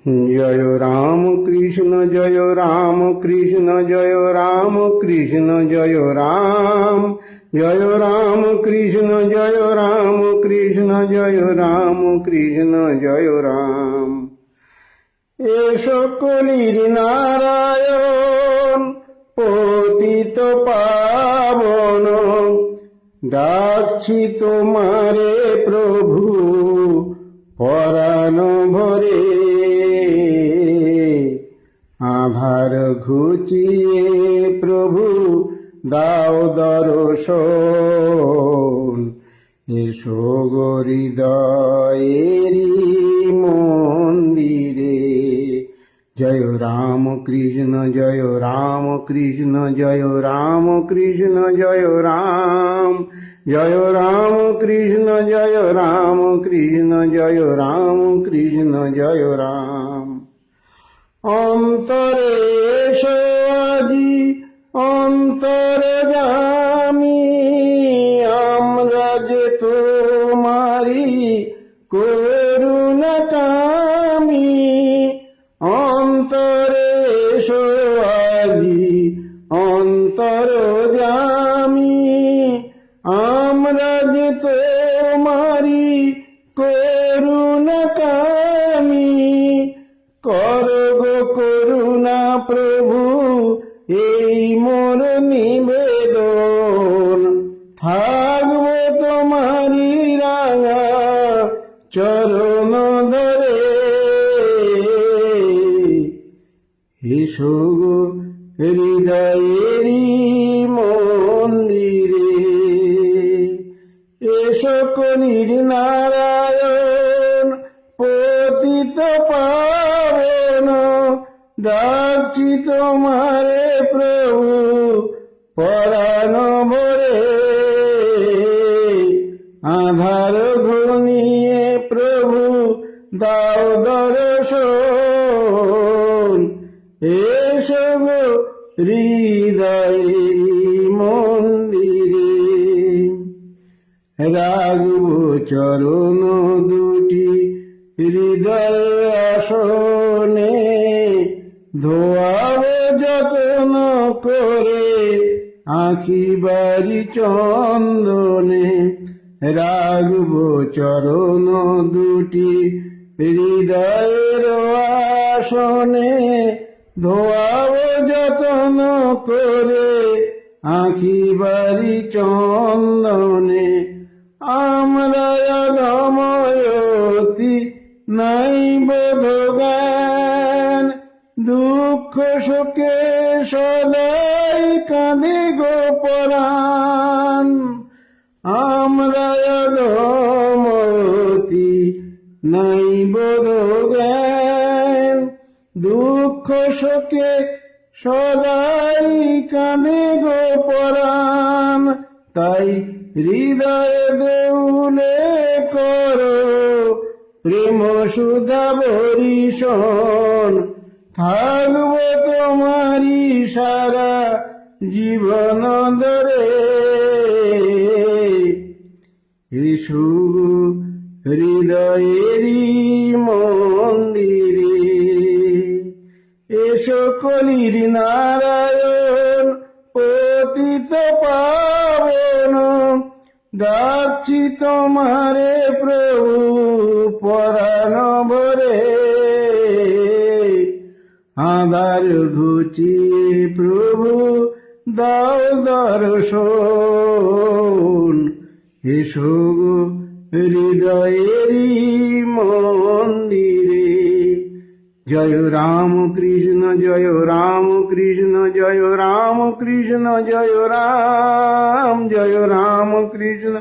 জয় রাম কৃষ্ণ জয় রাম কৃষ্ণ জয় রাম কৃষ্ণ জয় রাম জয় রাম কৃষ্ণ জয় রাম কৃষ্ণ জয় রাম কৃষ্ণ জয় রাম। এ সকলির নারায়ণ পতিত পাবন, ডাকছি তোমারে প্রভু পরাণ ভরে। আধার ঘুচিয়ে প্রভু দাও দর্শন, এসো গো হৃদয়েরি মন্দিরে। জয় রাম কৃষ্ণ জয় রাম কৃষ্ণ জয় রাম কৃষ্ণ জয় রাম জয় রাম কৃষ্ণ জয় রাম কৃষ্ণ জয় রাম কৃষ্ণ জয় রাম। অন্তরে এসো আজি অন্তর্যামী, আমরা যে তোমারি করুণা কামী। অন্তরে এসো আজি অন্তর্যামী, আমরা যে তোমারি করুণা কামী। করো গো করুণা প্রভু এই মোর নিবেদন, থাকবো তোমারি রাঙা চরণ ধরে। এসো গো হৃদয়েরি মন্দিরে। এসো কলির নারায়ণ পতিত পাবন, ডাকছি তোমারে প্রভু পরাণ ভরে। আধার ঘনিয়ে প্রভু দাও দর্শন, এসো গো হৃদয়েরি মন্দিরে। রাগব চরণ দুটি হৃদয় আসনে, ধোয়াব যত্ন করে আঁখি বাড়ি চন্দনে। রাগব চরণ দুটি হৃদয়ের আসনে, ধোয়াব যত্ন করে আঁখি বাড়ি চন্দনে। আমরা অধময়তি নাই বোধ জ্ঞান, দুঃখ শোকে সদাই কাঁদে গো পরাণ। আমরা অধময়তি নাই বোধ জ্ঞান, দুঃখ শোকে সদাই কাঁদে গো পরাণ। তাই হৃদয় দেউলে করো প্রেম সুধা বরিশন, থাকবো তোমারি সারা জীবন ধরে। এসো হৃদয়েরি মন্দিরে। এসো কলির নারায়ণ পতিত পাবন, ডাকছি তোমারে প্রভু পরাণ ভরে। আধার ঘুচিয়ে প্রভু দাও দর্শন, এসো গো হৃদয়েরি মন্দিরে। জয় রাম কৃষ্ণ জয় রাম কৃষ্ণ জয় রাম কৃষ্ণ জয় রাম জয় রাম কৃষ্ণ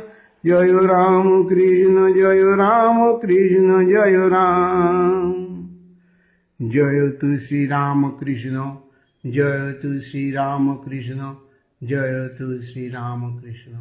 জয় রাম কৃষ্ণ জয় রাম কৃষ্ণ জয় রাম। জয় তু শ্রী রাম কৃষ্ণ জয় তু শ্রী রাম কৃষ্ণ জয় তু শ্রী রাম কৃষ্ণ।